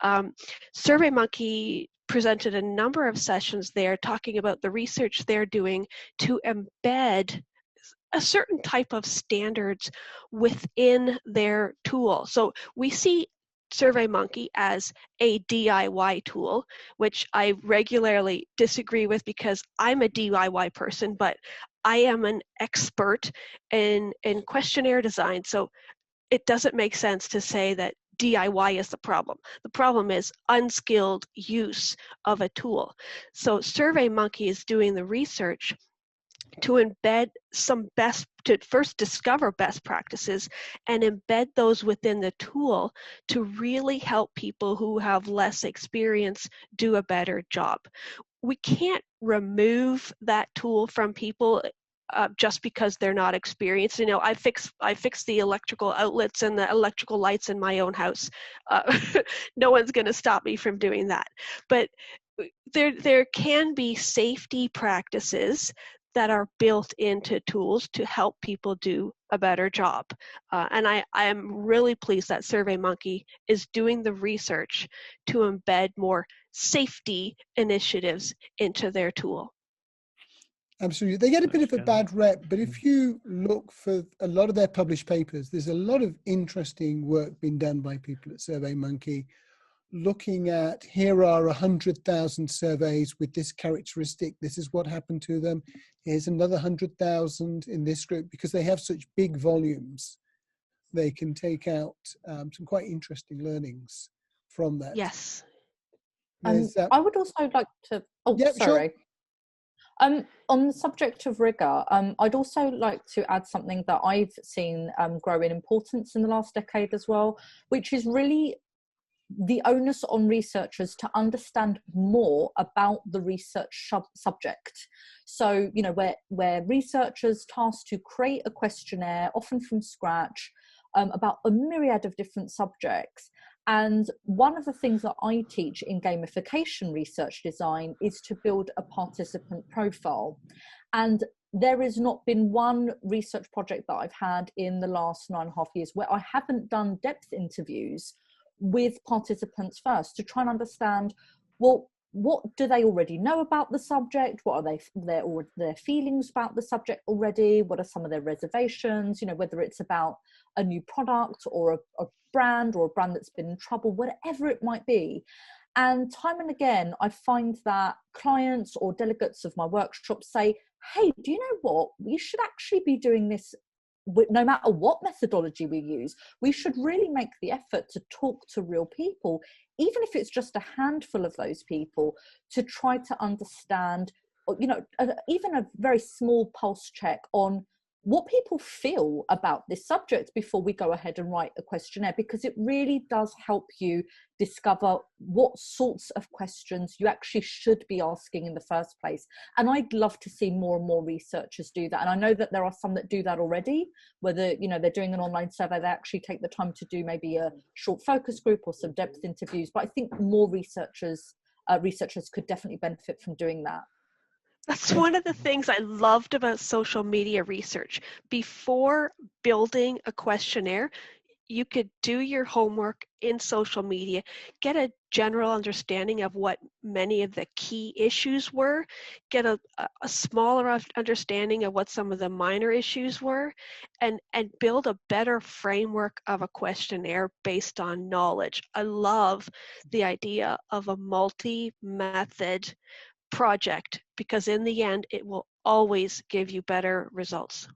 SurveyMonkey presented a number of sessions there talking about the research they're doing to embed a certain type of standards within their tool. So we see SurveyMonkey as a DIY tool, which I regularly disagree with because I'm a DIY person, but I am an expert in questionnaire design. So it doesn't make sense to say that DIY is the problem. The problem is unskilled use of a tool. So SurveyMonkey is doing the research to embed to first discover best practices and embed those within the tool to really help people who have less experience do a better job. We can't remove that tool from people just because they're not experienced. You know, I fix the electrical outlets and the electrical lights in my own house. No one's going to stop me from doing that. But there can be safety practices that are built into tools to help people do a better job. And I am really pleased that SurveyMonkey is doing the research to embed more safety initiatives into their tool. Absolutely. They get a bit of a bad rep, but if you look for a lot of their published papers, there's a lot of interesting work being done by people at SurveyMonkey, looking at, here are 100,000 surveys with this characteristic, this is what happened to them, here's another 100,000 in this group, because they have such big volumes, they can take out some quite interesting learnings from that. Yes. I would also like to, sorry. Sure. On the subject of rigor, I'd also like to add something that I've seen grow in importance in the last decade as well, which is really the onus on researchers to understand more about the research subject. So, you know, where researchers tasked to create a questionnaire, often from scratch, about a myriad of different subjects. And one of the things that I teach in gamification research design is to build a participant profile. And there has not been one research project that I've had in the last 9.5 years where I haven't done depth interviews with participants first to try and understand, well, what do they already know about the subject? What are their feelings about the subject already? What are some of their reservations? You know, whether it's about a new product or a brand or a brand that's been in trouble, whatever it might be. And time and again, I find that clients or delegates of my workshops say, hey, do you know what? We should actually be doing this no matter what methodology we use. We should really make the effort to talk to real people, even if it's just a handful of those people, to try to understand, you know, even a very small pulse check on what people feel about this subject before we go ahead and write a questionnaire, because it really does help you discover what sorts of questions you actually should be asking in the first place. And I'd love to see more and more researchers do that. And I know that there are some that do that already, whether, you know, they're doing an online survey, they actually take the time to do maybe a short focus group or some depth interviews. But I think more researchers could definitely benefit from doing that. That's one of the things I loved about social media research. Before building a questionnaire, you could do your homework in social media, get a general understanding of what many of the key issues were, get a smaller understanding of what some of the minor issues were, and build a better framework of a questionnaire based on knowledge. I love the idea of a multi-method project, because in the end it will always give you better results.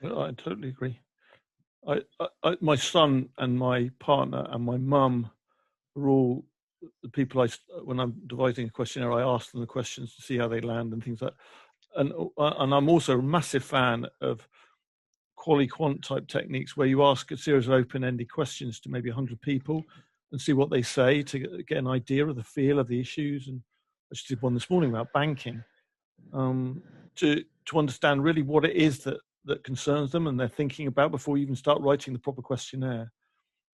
Well, I totally agree. My son and my partner and my mum are all the people when I'm devising a questionnaire, I ask them the questions to see how they land and things like that. And I'm also a massive fan of quali-quant type techniques where you ask a series of open-ended questions to maybe 100 people and see what they say to get an idea of the feel of the issues. And I just did one this morning about banking, to understand really what it is that concerns them and they're thinking about before you even start writing the proper questionnaire.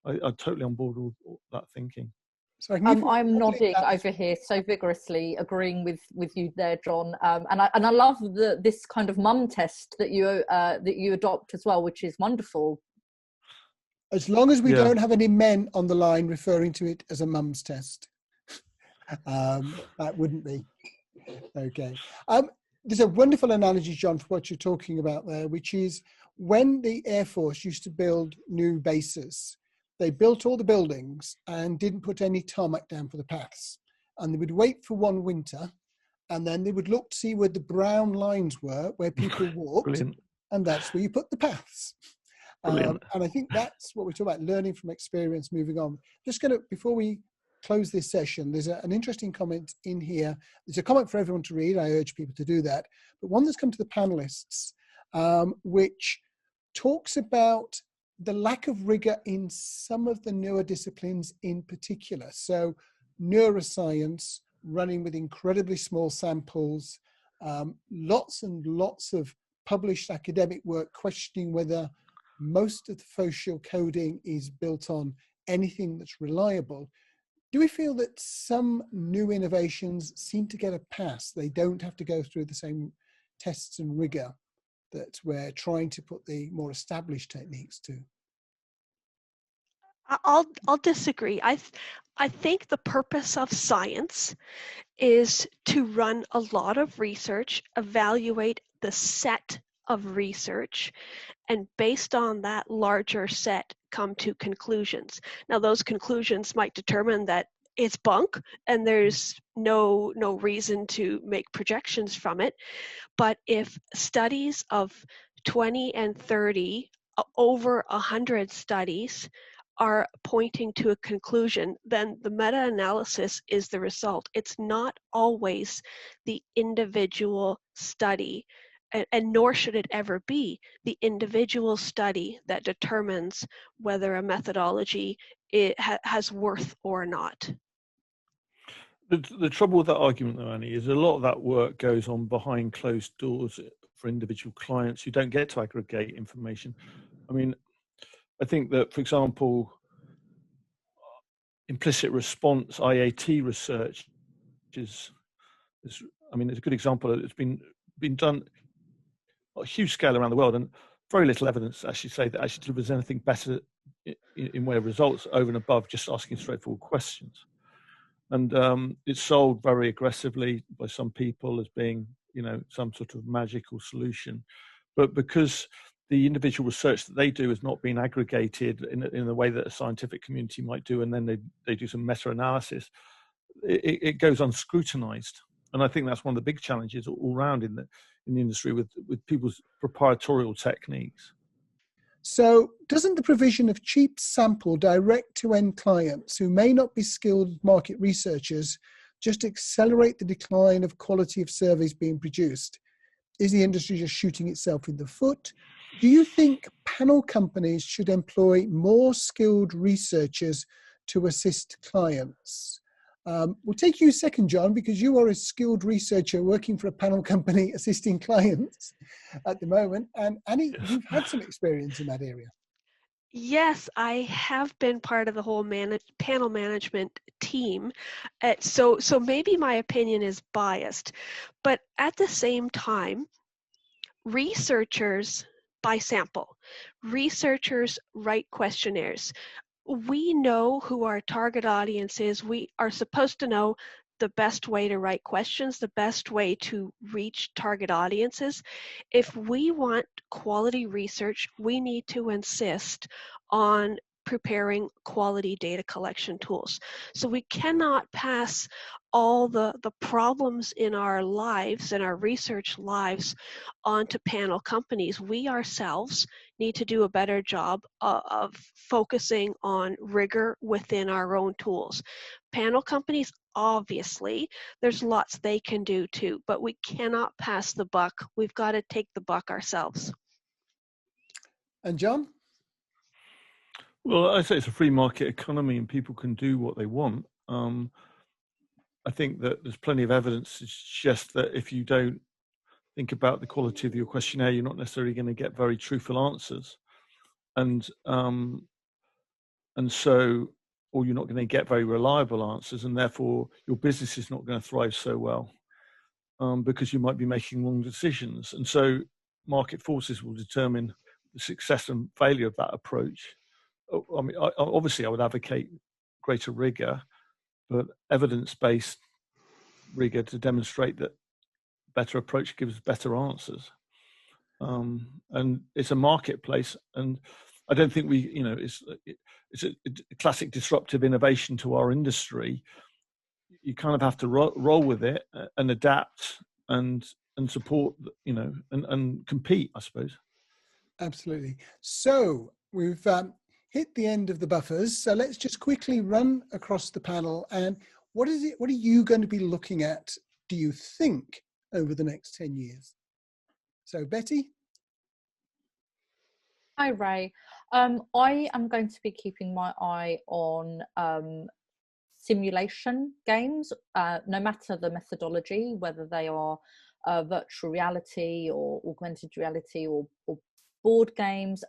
I'm totally on board with all that thinking. So I'm nodding over here so vigorously, agreeing with you there, John. And I love this kind of mum test that you adopt as well, which is wonderful. As long as we don't have any men on the line referring to it as a mum's test. That wouldn't be okay. there's a wonderful analogy, John, for what you're talking about there, which is when the Air Force used to build new bases, they built all the buildings and didn't put any tarmac down for the paths. And they would wait for one winter, and then they would look to see where the brown lines were, where people walked, Brilliant. and that's where you put the paths. And I think that's what we're talking about, learning from experience, moving on. Just going to, before we close this session, there's an interesting comment in here. There's a comment for everyone to read. I urge people to do that. But one that's come to the panelists, which talks about the lack of rigor in some of the newer disciplines in particular. So neuroscience, running with incredibly small samples, lots and lots of published academic work questioning whether most of the social coding is built on anything that's reliable. Do we feel that some new innovations seem to get a pass? They don't have to go through the same tests and rigor that we're trying to put the more established techniques to? I'll disagree. I think the purpose of science is to run a lot of research, evaluate the set of research, and based on that larger set, come to conclusions. Now, those conclusions might determine that it's bunk and there's no reason to make projections from it. But if studies of 20 and 30, over 100 studies are pointing to a conclusion, then the meta-analysis is the result. It's not always the individual study, and nor should it ever be the individual study that determines whether a methodology has worth or not. The trouble with that argument, though, Annie, is a lot of that work goes on behind closed doors for individual clients who don't get to aggregate information. I mean, I think that, for example, implicit response IAT research is I mean, it's a good example. It's been done on a huge scale around the world, and very little evidence actually say that actually delivers anything better in way of results over and above just asking straightforward questions. And it's sold very aggressively by some people as being, you know, some sort of magical solution. But because the individual research that they do has not been aggregated in the way that a scientific community might do, and then they do some meta-analysis, it goes unscrutinized. And I think that's one of the big challenges all around in the industry with people's proprietorial techniques. So doesn't the provision of cheap sample direct to end clients who may not be skilled market researchers just accelerate the decline of quality of surveys being produced? Is the industry just shooting itself in the foot? Do you think panel companies should employ more skilled researchers to assist clients? We'll take you second, John, because you are a skilled researcher working for a panel company assisting clients at the moment. And Annie, you've had some experience in that area. Yes, I have been part of the whole panel management team. So maybe my opinion is biased, but at the same time, researchers buy sample. Researchers write questionnaires. We know who our target audience is. We are supposed to know the best way to write questions, the best way to reach target audiences. If we want quality research, we need to insist on preparing quality data collection tools. So we cannot pass all the problems in our lives and our research lives onto panel companies. We ourselves need to do a better job of focusing on rigor within our own tools. Panel companies, obviously, there's lots they can do too, but we cannot pass the buck. We've got to take the buck ourselves. And John? Well, I say it's a free market economy and people can do what they want. I think that there's plenty of evidence to suggest that if you don't think about the quality of your questionnaire, you're not necessarily going to get very truthful answers. And so, or you're not going to get very reliable answers, and therefore your business is not going to thrive so well because you might be making wrong decisions. And so market forces will determine the success and failure of that approach. I mean, obviously I would advocate greater rigor, but evidence-based rigor to demonstrate that better approach gives better answers. And it's a marketplace, and I don't think it's a classic disruptive innovation to our industry. You kind of have to roll with it and adapt and support, and compete, I suppose. Absolutely. So we've hit the end of the buffers. So let's just quickly run across the panel. And what are you going to be looking at, do you think, over the next 10 years? So Betty? Hi, Ray. I am going to be keeping my eye on simulation games, no matter the methodology, whether they are virtual reality or augmented reality or board games,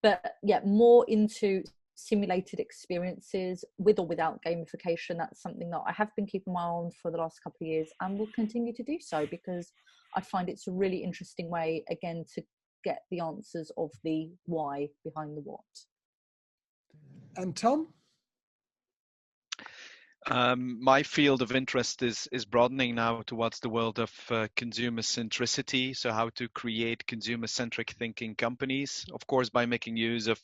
but yeah, more into simulated experiences with or without gamification. That's something that I have been keeping my eye on for the last couple of years and will continue to do so, because I find it's a really interesting way, again, to get the answers of the why behind the what. And Tom? My field of interest is broadening now towards the world of consumer centricity. So how to create consumer centric thinking companies, of course, by making use of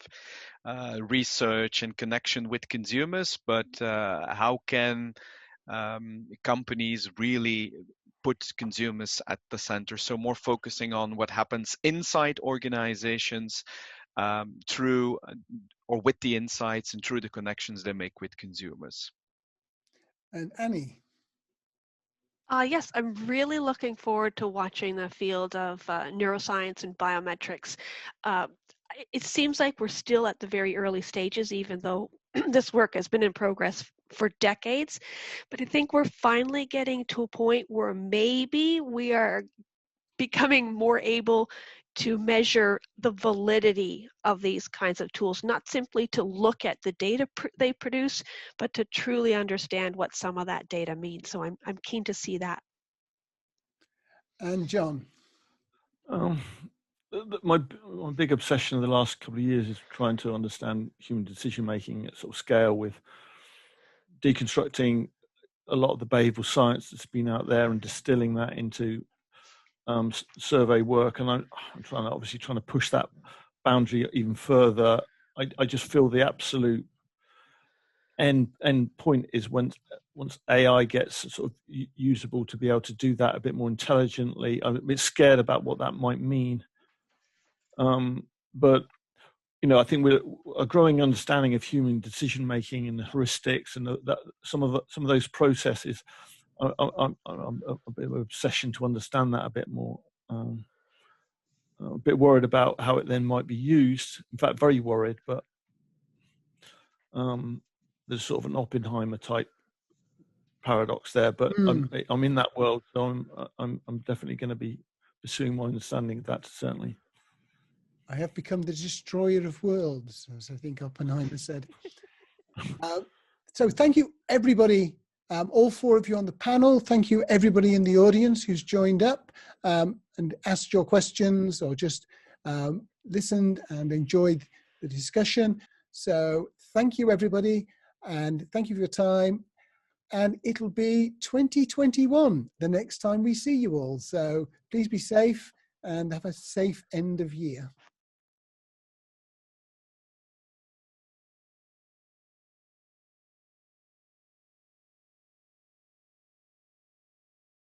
research and connection with consumers, but how can companies really put consumers at the center? So more focusing on what happens inside organizations through or with the insights and through the connections they make with consumers. And Annie? Yes, I'm really looking forward to watching the field of neuroscience and biometrics. It seems like we're still at the very early stages, even though this work has been in progress for decades. But I think we're finally getting to a point where maybe we are becoming more able to measure the validity of these kinds of tools, not simply to look at the data they produce, but to truly understand what some of that data means. So I'm keen to see that. And John? My big obsession of the last couple of years is trying to understand human decision-making at sort of scale, with deconstructing a lot of the behavioral science that's been out there and distilling that into survey work. And I'm trying to push that boundary even further. I just feel the absolute end point is once AI gets sort of usable to be able to do that a bit more intelligently. I'm a bit scared about what that might mean. But I think we're a growing understanding of human decision making and the heuristics and that some of those processes. I'm a bit of an obsession to understand that a bit more. A bit worried about how it then might be used. In fact, very worried. But there's sort of an Oppenheimer type paradox there. But I'm in that world, so I'm definitely going to be pursuing my understanding of that, certainly. I have become the destroyer of worlds, as I think Oppenheimer said. So thank you, everybody, all four of you on the panel. Thank you, everybody in the audience who's joined up and asked your questions or just listened and enjoyed the discussion. So thank you, everybody, and thank you for your time. And it'll be 2021 the next time we see you all. So please be safe and have a safe end of year.